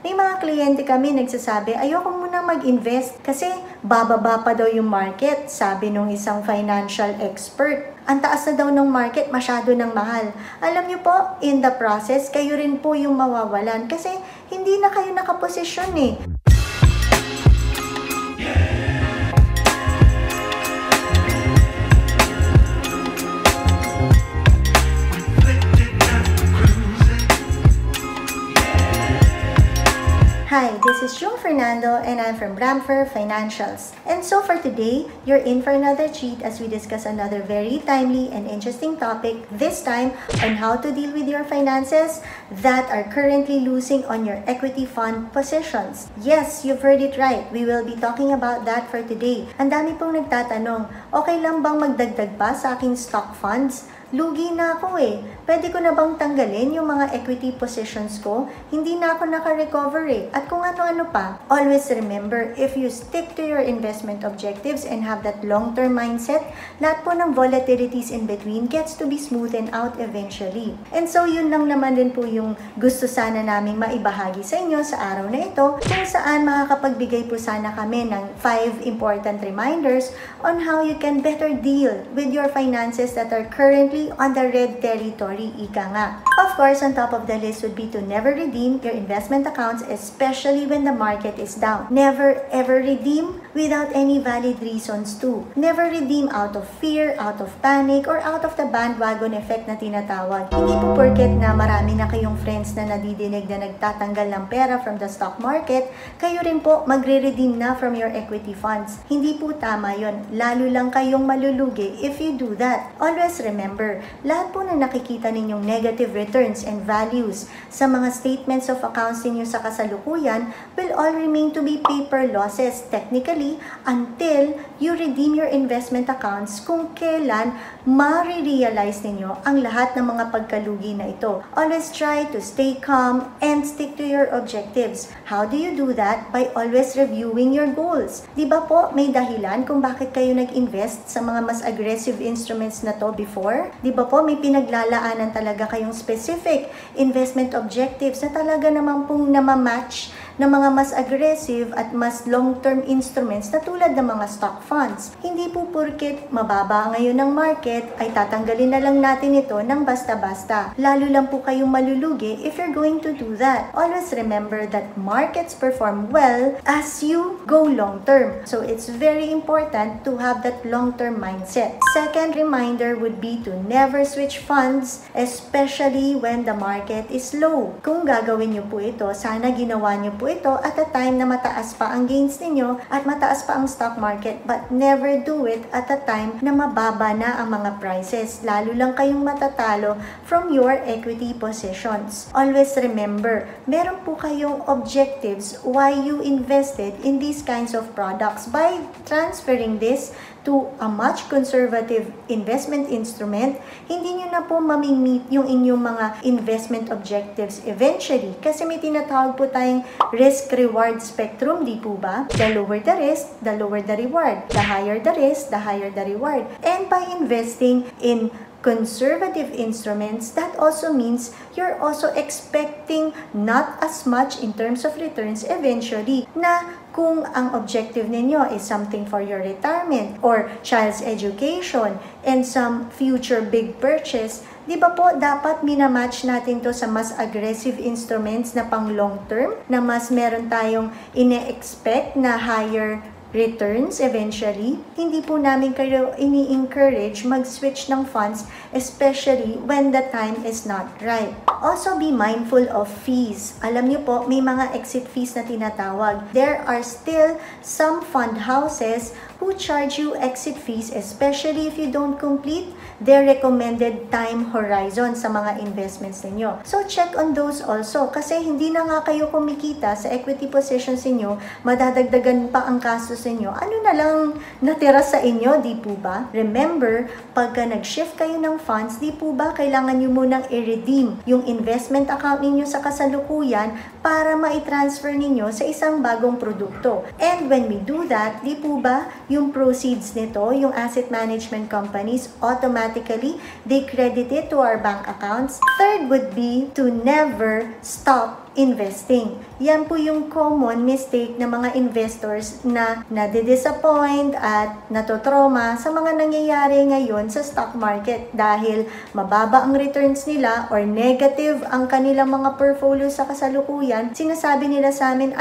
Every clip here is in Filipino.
May mga kliyente kami nagsasabi, ayoko muna mag-invest kasi bababa pa daw yung market, sabi nung isang financial expert. Ang taas na daw ng market, masyado ng mahal. Alam niyo po, in the process, kayo rin po yung mawawalan kasi hindi na kayo nakaposisyon eh. Hi, this is Jung Fernando and I'm from Bramfer Financials. And so for today, you're in for another treat as we discuss another very timely and interesting topic, this time on how to deal with your finances that are currently losing on your equity fund positions. Yes, you've heard it right. We will be talking about that for today. Ang dami pong nagtatanong, okay lang bang magdagdag pa sa aking stock funds? Lugi na ako eh. Pwede ko na bang tanggalin yung mga equity positions ko? Hindi na ako naka-recover eh. At kung ano-ano pa. Always remember, if you stick to your investment objectives and have that long-term mindset, lahat po ng volatilities in between gets to be smoothened out eventually. And so yun lang naman din po yung gusto sana naming maibahagi sa inyo sa araw na ito, kung saan makakapagbigay po sana kami ng 5 important reminders on how you can better deal with your finances that are currently on the red territory, ika nga. Of course, on top of the list would be to never redeem your investment accounts, especially when the market is down. Never ever redeem without any valid reasons too. Never redeem out of fear, out of panic, or out of the bandwagon effect na tinatawag. Hindi po porket na marami na kayong friends na nadidinig na nagtatanggal ng pera from the stock market, kayo rin po magre-redeem na from your equity funds. Hindi po tama yon. Lalo lang kayong malulugi if you do that. Always remember, lahat po na nakikita ninyong negative returns and values sa mga statements of accounts ninyo sa kasalukuyan will all remain to be paper losses technically until you redeem your investment accounts kung kailan ma-realize ninyo ang lahat ng mga pagkalugi na ito. Always try to stay calm and stick to your objectives. How do you do that? By always reviewing your goals. Di ba po may dahilan kung bakit kayo nag-invest sa mga mas aggressive instruments na to before? Di ba po may pinaglalaanan talaga kayong specific investment objectives na talaga naman pong namamatch ng mga mas aggressive at mas long-term instruments na tulad ng mga stock funds. Hindi po porket mababa ngayon ng market ay tatanggalin na lang natin ito ng basta-basta. Lalo lang po kayong malulugi if you're going to do that. Always remember that markets perform well as you go long-term. So it's very important to have that long-term mindset. Second reminder would be to never switch funds, especially when the market is low. Kung gagawin nyo po ito, sana ginawa nyo po ito at a time na mataas pa ang gains ninyo at mataas pa ang stock market, but never do it at a time na mababa na ang mga prices. Lalo lang kayong matatalo from your equity positions. Always remember, meron po kayong objectives why you invested in these kinds of products. By transferring this to a much conservative investment instrument, hindi nyo na po mamimit yung inyong mga investment objectives eventually. Kasi may tinatawag po tayong risk-reward spectrum, di po ba? The lower the risk, the lower the reward. The higher the risk, the higher the reward. And by investing in conservative instruments, that also means you're also expecting not as much in terms of returns eventually, na kung ang objective ninyo is something for your retirement or child's education and some future big purchase, di ba po dapat minamatch natin to sa mas aggressive instruments na pang long term, na mas meron tayong ine-expect na higher returns eventually. Hindi po namin kayo ini-encourage mag-switch ng funds, especially when the time is not right. Also, be mindful of fees. Alam niyo po, may mga exit fees na tinatawag. There are still some fund houses who charge you exit fees, especially if you don't complete their recommended time horizon sa mga investments ninyo. So, check on those also. Kasi hindi na nga kayo kumikita sa equity positions ninyo, madadagdagan pa ang kasos ninyo. Ano na lang natira sa inyo, di po ba? Remember, pagka nag-shift kayo ng funds, di po ba kailangan nyo munang i-redeem yung investment account ninyo sa kasalukuyan para ma-transfer ninyo sa isang bagong produkto. And when we do that, di po ba, yung proceeds nito, yung asset management companies, automatically, they credit it to our bank accounts. Third would be to never stop investing. Yan po yung common mistake ng mga investors na nadi-disappoint at natotrauma sa mga nangyayari ngayon sa stock market dahil mababa ang returns nila or negative ang kanilang mga portfolio sa kasalukuyan. Sinasabi nila sa amin,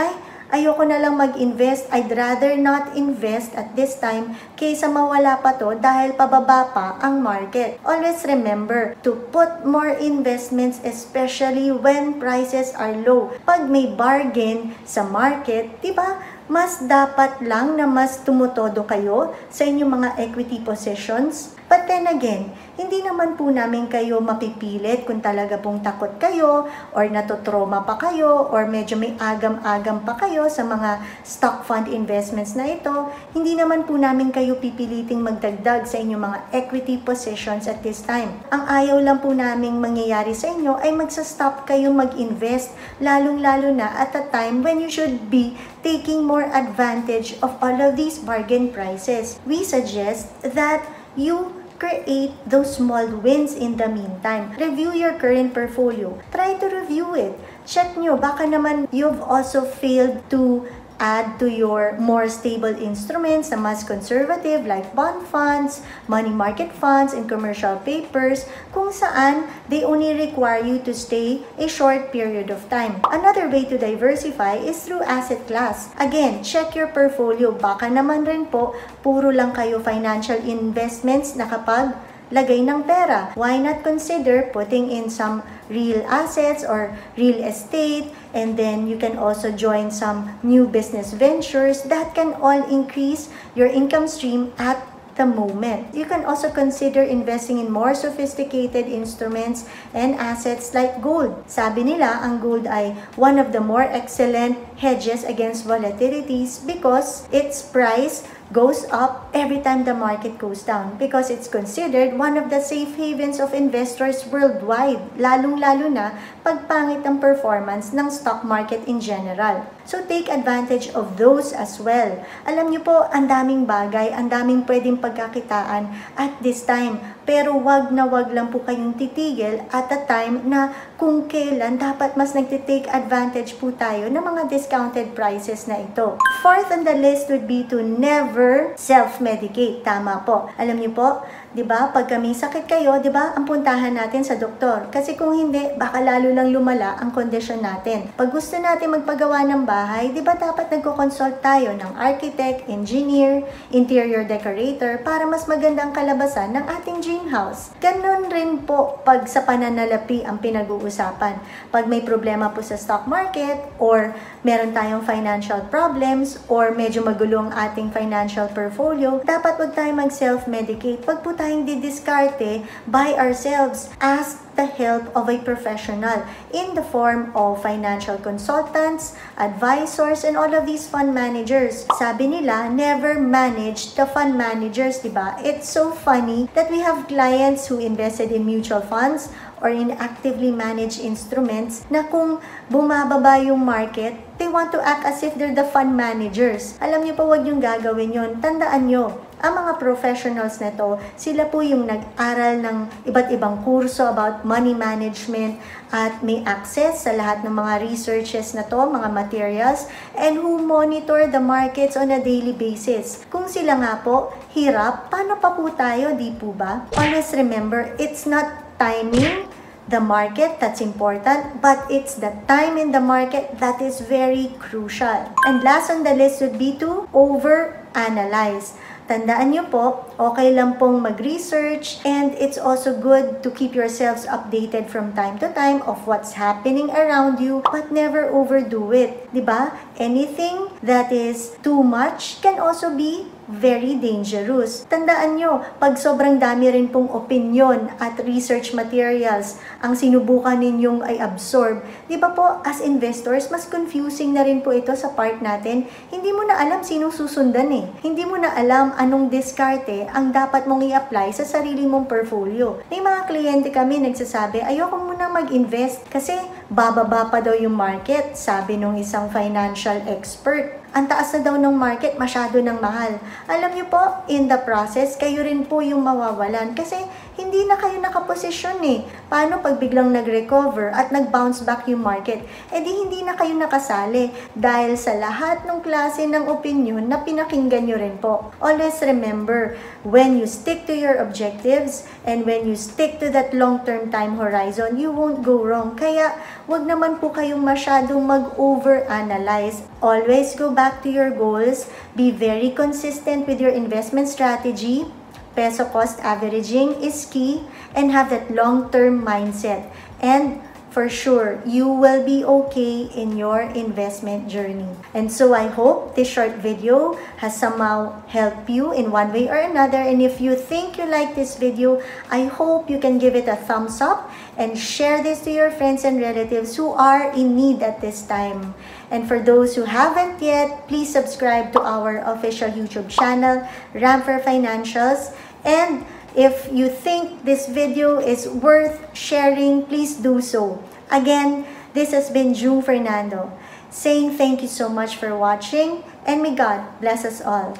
ayoko na lang mag-invest. I'd rather not invest at this time kaysa mawala pa to dahil pababa pa ang market. Always remember to put more investments especially when prices are low. Pag may bargain sa market, diba, mas dapat lang na mas tumutodo kayo sa inyong mga equity positions. But then again, hindi naman po namin kayo mapipilit kung talaga pong takot kayo or natotrauma pa kayo or medyo may agam-agam pa kayo sa mga stock fund investments na ito. Hindi naman po namin kayo pipiliting magdagdag sa inyong mga equity positions at this time. Ang ayaw lang po naming mangyayari sa inyo ay magsa-stop kayong mag-invest lalong-lalo na at a time when you should be taking more advantage of all of these bargain prices. We suggest that you create those small wins in the meantime. Review your current portfolio. Try to review it. Check nyo, baka naman you've also failed to add to your more stable instruments na mas conservative like bond funds, money market funds, and commercial papers kung saan they only require you to stay a short period of time. Another way to diversify is through asset class. Again, check your portfolio. Baka naman rin po, puro lang kayo financial investments na kapag lagay ng pera. Why not consider putting in some real assets or real estate, and then you can also join some new business ventures that can all increase your income stream at the moment. You can also consider investing in more sophisticated instruments and assets like gold. Sabi nila, ang gold ay one of the more excellent hedges against volatilities because its price goes up every time the market goes down because it's considered one of the safe havens of investors worldwide, lalong-lalo na pagpangit ang performance ng stock market in general. So take advantage of those as well. Alam niyo po, ang daming bagay, ang daming pwedeng pagkakitaan at this time. Pero wag na wag lang po kayong titigil at a time na kung kailan dapat mas nagtitake advantage po tayo ng mga discounted prices na ito. Fourth on the list would be to never self-medicate. Tama po. Alam niyo po, 'di ba? Pag may sakit kayo, 'di ba? Ang puntahan natin sa doktor. Kasi kung hindi, baka lalo lang lumala ang kondisyon natin. Pag gusto natin magpagawa ng bahay, 'di ba dapat nagko-consult tayo ng architect, engineer, interior decorator para mas magandang kalabasan ng ating dream house. Ganon rin po pag sa pananalapi ang pinag-uusapan. Pag may problema po sa stock market or meron tayong financial problems or medyo magulo ang ating financial portfolio, dapat wag tayong mag-self-medicate. Wag po tayong didiskarte by ourselves. Ask the help of a professional in the form of financial consultants, advisors, and all of these fund managers. Sabi nila, never manage the fund managers, diba? It's so funny that we have clients who invested in mutual funds or in actively managed instruments na kung bumababa yung market, they want to act as if they're the fund managers. Alam niyo po, huwag yung gagawin yun. Tandaan nyo, ang mga professionals na to, sila po yung nag-aral ng iba't ibang kurso about money management at may access sa lahat ng mga researches na to, mga materials, and who monitor the markets on a daily basis. Kung sila nga po, hirap, paano pa po tayo, di po ba? Always remember, it's not timing the market that's important, but it's the time in the market that is very crucial. And last on the list would be to overanalyze. Tandaan nyo po, okay lang pong mag-research and it's also good to keep yourselves updated from time to time of what's happening around you, but never overdo it. Diba? Anything that is too much can also be very dangerous. Tandaan nyo, pag sobrang dami rin pong opinion at research materials ang sinubukan ninyong ay absorb, di ba po, as investors, mas confusing na rin po ito sa part natin. Hindi mo na alam sinong susundan eh. Hindi mo na alam anong diskarte ang dapat mong i-apply sa sarili mong portfolio. May mga kliyente kami nagsasabi, ayoko muna mag-invest kasi bababa pa daw yung market, sabi nung isang financial expert. Ang taas na daw ng market, masyado ng mahal. Alam niyo po, in the process, kayo rin po yung mawawalan kasi hindi na kayo nakaposisyon eh. Paano pag biglang nag-recover at nag-bounce back yung market? Eh di hindi na kayo nakasali dahil sa lahat ng klase ng opinion na pinakinggan nyo rin po. Always remember, when you stick to your objectives and when you stick to that long-term time horizon, you won't go wrong. Kaya wag naman po kayong masyadong mag-overanalyze. Always go back to your goals. Be very consistent with your investment strategy. Peso cost averaging is key, and have that long-term mindset. And for sure, you will be okay in your investment journey. And so I hope this short video has somehow helped you in one way or another. And if you think you like this video, I hope you can give it a thumbs up and share this to your friends and relatives who are in need at this time. And for those who haven't yet, please subscribe to our official YouTube channel, Ramfer Financials. And if you think this video is worth sharing, please do so. Again, this has been June Fernando saying thank you so much for watching, and may God bless us all.